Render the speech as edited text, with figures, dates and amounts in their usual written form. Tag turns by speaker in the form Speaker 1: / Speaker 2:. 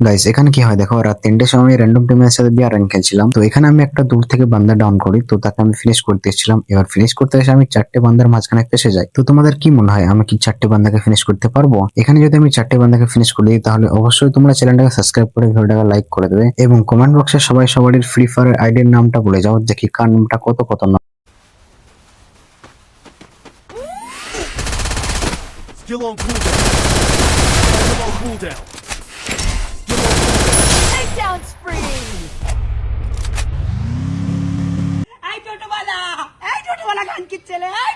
Speaker 1: Guys এখানে কি হয় দেখো, রাত 3টের সময় র্যান্ডম টিমের সাথে বিয়ার র্যাঙ্ক খেলছিলাম। তো এখানে আমি একটা দূর থেকে বান্দা ডাউন করি, তো তাকে আমি ফিনিশ করতে এসেছিলাম। এবার ফিনিশ করতে এসে আমি 4টে বান্দার মাঝখানে ফেসে যাই। তো তোমাদের কি মনে হয় আমি কি 4টে বান্দাকে ফিনিশ করতে পারবো? এখানে যদি আমি 4টে বান্দাকে ফিনিশ করি তাহলে অবশ্যই তোমরা চ্যানেলটাকে সাবস্ক্রাইব করে ভিডিওটাকে লাইক করে দেবে এবং কমেন্ট বক্সে সবাই সবার ফ্রি ফায়ার আইডির নামটা বলে যাও, দেখি কার নামটা কত কত না।
Speaker 2: Still on cooldown. Still on cooldown.
Speaker 3: Takedown spree!
Speaker 4: এই টোটোওয়ালা গান কি ছেলে এই